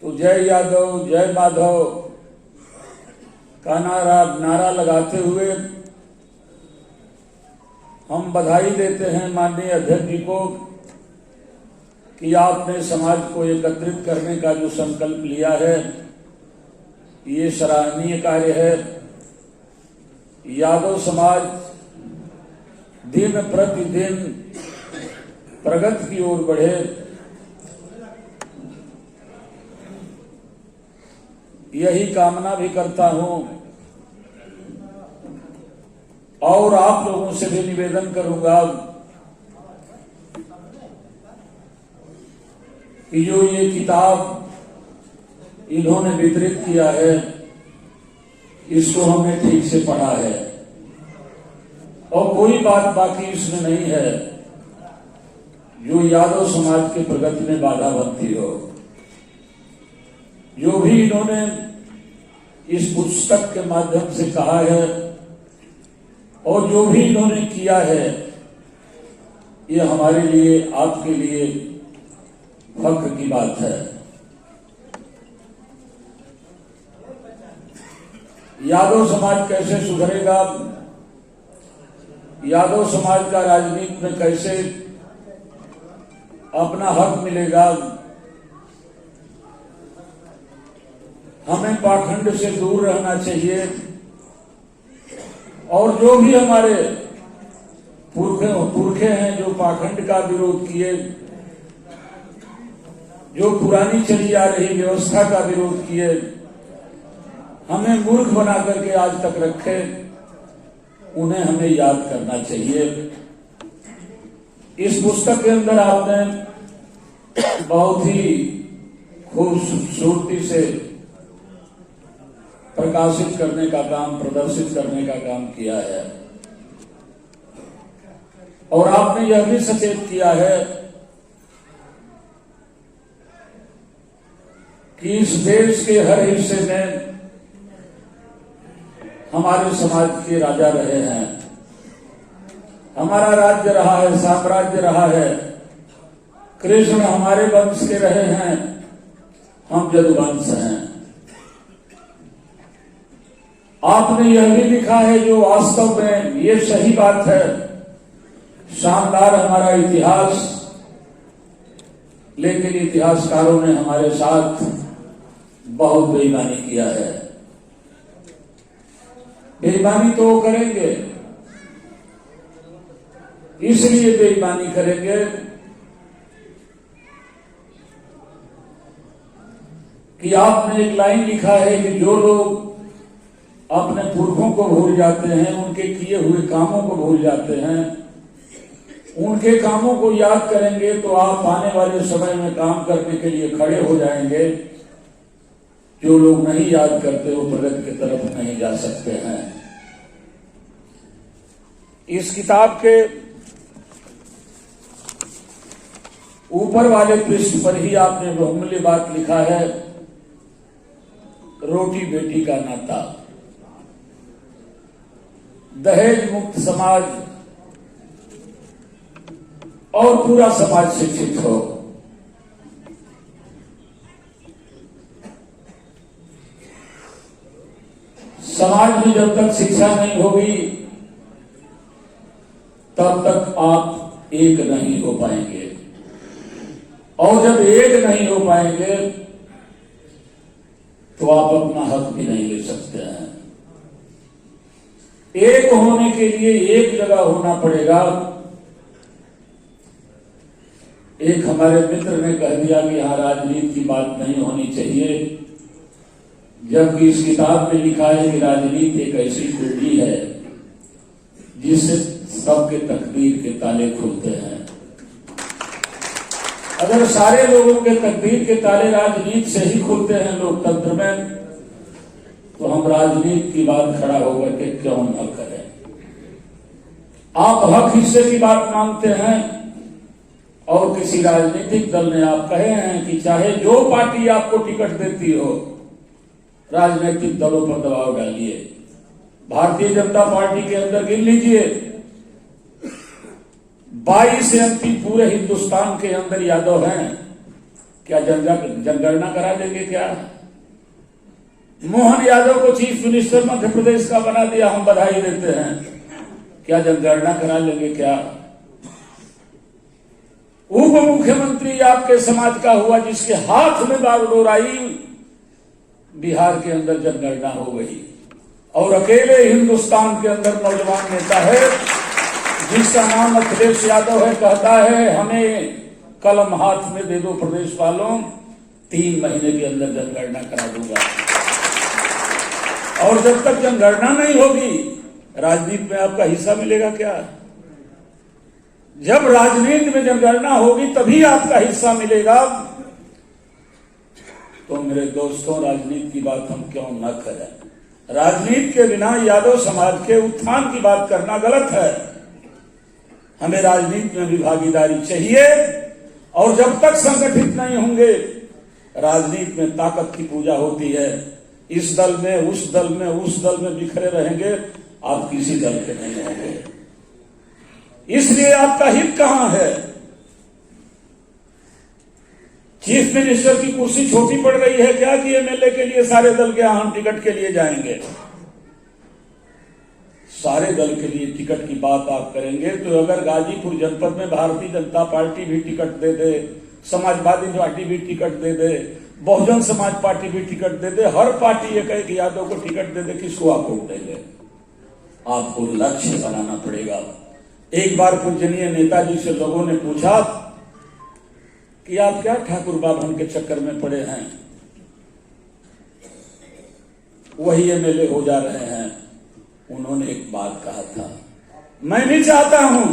तो जय यादव जय माधव का नारा लगाते हुए हम बधाई देते हैं माननीय अध्यक्ष जी को कि आपने समाज को एकत्रित करने का जो संकल्प लिया है ये सराहनीय कार्य है। यादव समाज दिन प्रतिदिन प्रगति की ओर बढ़े, यही कामना भी करता हूं और आप लोगों से भी निवेदन करूंगा कि जो ये किताब इन्होंने वितरित किया है इसको हमने ठीक से पढ़ा है और कोई बात बाकी इसमें नहीं है जो यादव समाज के प्रगति में बाधा बनती हो। जो भी इन्होंने इस पुस्तक के माध्यम से कहा है और जो भी इन्होंने किया है ये हमारे लिए आपके लिए फख्र की बात है। यादव समाज कैसे सुधरेगा, यादव समाज का राजनीति में कैसे अपना हक मिलेगा, हमें पाखंड से दूर रहना चाहिए और जो भी हमारे पुरखे हैं जो पाखंड का विरोध किए, जो पुरानी चली आ रही व्यवस्था का विरोध किए, हमें मूर्ख बना करके आज तक रखे, उन्हें हमें याद करना चाहिए। इस पुस्तक के अंदर आपने बहुत ही खूबसूरती से प्रकाशित करने का काम, प्रदर्शित करने का काम किया है और आपने यह भी सचेत किया है कि इस देश के हर हिस्से में हमारे समाज के राजा रहे हैं, हमारा राज्य रहा है, साम्राज्य रहा है। कृष्ण हमारे वंश के रहे हैं, हम यदुवंश हैं। आपने यह भी लिखा है जो वास्तव में ये सही बात है, शानदार हमारा इतिहास, लेकिन इतिहासकारों ने हमारे साथ बहुत बेईमानी किया है। बेईमानी तो वो करेंगे, इसलिए बेईमानी करेंगे कि आपने एक लाइन लिखा है कि जो लोग अपने पुरखों को भूल जाते हैं, उनके किए हुए कामों को भूल जाते हैं, उनके कामों को याद करेंगे तो आप आने वाले समय में काम करने के लिए खड़े हो जाएंगे। जो लोग नहीं याद करते वो प्रगति की तरफ नहीं जा सकते हैं। इस किताब के ऊपर वाले पृष्ठ पर ही आपने बहुमूल्य बात लिखा है, रोटी बेटी का नाता, दहेज मुक्त समाज और पूरा समाज शिक्षित हो। समाज में जब तक शिक्षा नहीं होगी तब तक आप एक नहीं हो पाएंगे और जब एक नहीं हो पाएंगे तो आप अपना हक भी नहीं ले सकते हैं। एक होने के लिए एक जगह होना पड़ेगा। एक हमारे मित्र ने कह दिया कि यहां राजनीति की बात नहीं होनी चाहिए, जबकि इस किताब में लिखा है कि राजनीति एक ऐसी कुंडी है जिससे सबके तकदीर के ताले खुलते हैं। अगर सारे लोगों के तकदीर के ताले राजनीति से ही खुलते हैं लोकतंत्र में, तो हम राजनीति की बात खड़ा होकर के क्यों न करें। आप हक हिस्से की बात मांगते हैं और किसी राजनीतिक दल ने आप कहे हैं कि चाहे जो पार्टी आपको टिकट देती हो, राजनीतिक दलों पर दबाव डालिए। भारतीय जनता पार्टी के अंदर गिन लीजिए, 22 एमपी पूरे हिंदुस्तान के अंदर यादव हैं, क्या जनगणना करा देंगे क्या? मोहन यादव को चीफ मिनिस्टर मध्य प्रदेश का बना दिया, हम बधाई देते हैं। क्या जनगणना करा लेंगे क्या? उप मुख्यमंत्री आपके समाज का हुआ जिसके हाथ में बागडोर आई, बिहार के अंदर जनगणना हो गई। और अकेले हिंदुस्तान के अंदर नौजवान नेता है जिसका नाम अखिलेश यादव है, कहता है हमें कलम हाथ में दे दो प्रदेश वालों, 3 महीने के अंदर जनगणना करा दूंगा। और जब तक जनगणना नहीं होगी, राजनीति में आपका हिस्सा मिलेगा क्या? जब राजनीति में जनगणना होगी तभी आपका हिस्सा मिलेगा। तो मेरे दोस्तों, राजनीति की बात हम क्यों न करें? राजनीति के बिना यादव समाज के उत्थान की बात करना गलत है। हमें राजनीति में भी भागीदारी चाहिए, और जब तक संगठित नहीं होंगे, राजनीति में ताकत की पूजा होती है। इस दल में, उस दल में, उस दल में बिखरे रहेंगे, आप किसी दल के नहीं होंगे। इसलिए आपका हित कहां है? चीफ मिनिस्टर की कुर्सी छोटी पड़ रही है क्या कि एमएलए के लिए सारे दल के हम टिकट के लिए जाएंगे? सारे दल के लिए टिकट की बात आप करेंगे तो अगर गाजीपुर जनपद में भारतीय जनता पार्टी भी टिकट दे दे, समाजवादी पार्टी भी टिकट दे दे, बहुजन समाज पार्टी भी टिकट दे दे, हर पार्टी ये कहे कि यादव को टिकट दे दे, किसको आप वोट देंगे? आपको लक्ष्य बनाना पड़ेगा। एक बार पूजनीय नेताजी से लोगों ने पूछा कि आप क्या ठाकुर बाभन के चक्कर में पड़े हैं, वही एमएलए हो जा रहे हैं। उन्होंने एक बात कहा था, मैं भी चाहता हूं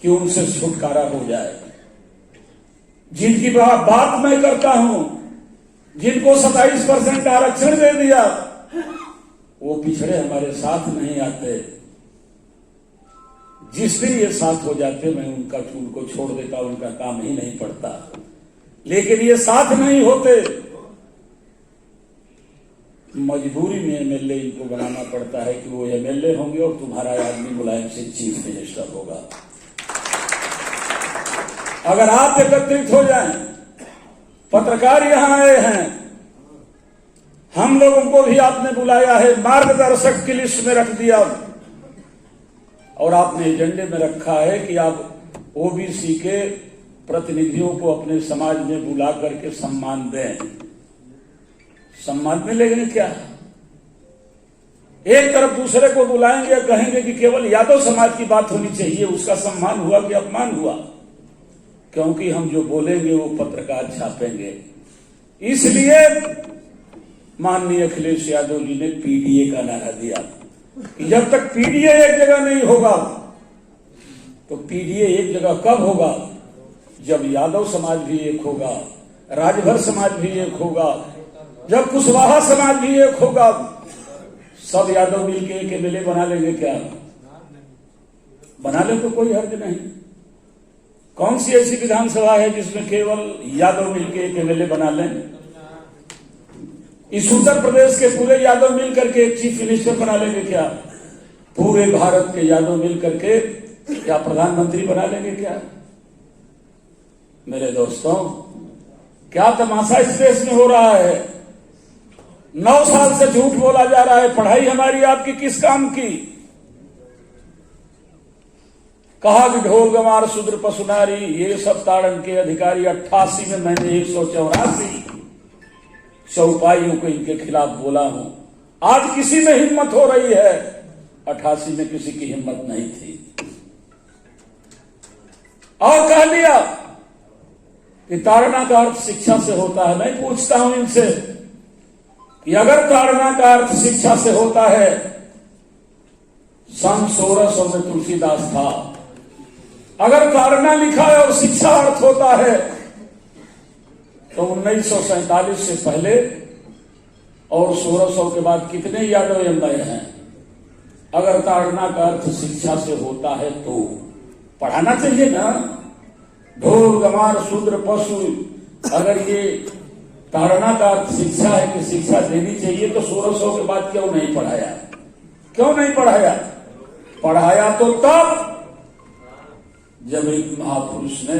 कि उनसे छुटकारा हो जाए। जिनकी बात मैं करता हूं, जिनको 27% आरक्षण दे दिया, वो पिछड़े हमारे साथ नहीं आते। जिस दिन ये साथ हो जाते, मैं उनको छोड़ देता, उनका काम ही नहीं पड़ता। लेकिन ये साथ नहीं होते, मजबूरी में एमएलए इनको बनाना पड़ता है कि वो एमएलए होंगे और तुम्हारा आदमी मुलायम सिंह चीफ मिनिस्टर होगा। अगर आप एकत्रित हो जाएं, पत्रकार यहां आए हैं, हम लोगों को भी आपने बुलाया है, मार्गदर्शक की लिस्ट में रख दिया, और आपने एजेंडे में रखा है कि आप ओबीसी के प्रतिनिधियों को अपने समाज में बुला करके सम्मान दें। सम्मान मिलेगा क्या? एक तरफ दूसरे को बुलाएंगे, कहेंगे कि केवल यादव समाज की बात होनी चाहिए, उसका सम्मान हुआ कि अपमान हुआ? क्योंकि हम जो बोलेंगे वो पत्रकार छापेंगे। इसलिए माननीय अखिलेश यादव जी ने पीडीए का नारा दिया कि जब तक पीडीए एक जगह नहीं होगा, तो पीडीए एक जगह कब होगा? जब यादव समाज भी एक होगा, राजभर समाज भी एक होगा, जब कुशवाहा समाज भी एक होगा। सब यादव मिलके एक एमएलए बना लेंगे क्या? बना ले तो कोई हर्ज नहीं। कौन सी ऐसी विधानसभा है जिसमें केवल यादव मिलके एक एमएलए बना लें? इस उत्तर प्रदेश के पूरे यादव मिलकर के एक चीफ मिनिस्टर बना लेंगे क्या? पूरे भारत के यादव मिलकर के क्या प्रधानमंत्री बना लेंगे क्या? मेरे दोस्तों, क्या तमाशा इस देश में हो रहा है? 9 साल से झूठ बोला जा रहा है। पढ़ाई हमारी आपकी किस काम की? कहा कि ढोल गंवार शूद्र पशुनारी ये सब ताड़न के अधिकारी। 88 में मैंने 184 चौपाइयों को इनके खिलाफ बोला हूं। आज किसी में हिम्मत हो रही है, 88 में किसी की हिम्मत नहीं थी। और कह लिया कि ताड़ना का अर्थ शिक्षा से होता है। मैं पूछता हूं इनसे कि अगर ताड़ना का अर्थ शिक्षा से होता है, सन 1600 में तुलसीदास था। अगर ताड़ना लिखा है और शिक्षा अर्थ होता है, तो 1947 से पहले और 1600 के बाद कितने यादव एमएलए हैं? अगर ताड़ना का अर्थ शिक्षा से होता है तो पढ़ाना चाहिए ना। ढोल गंवार शूद्र पशु, अगर ये ताड़ना का अर्थ शिक्षा है कि शिक्षा देनी चाहिए, तो 1600 के बाद क्यों नहीं पढ़ाया? क्यों नहीं पढ़ाया? पढ़ाया तो तब जब एक महापुरुष ने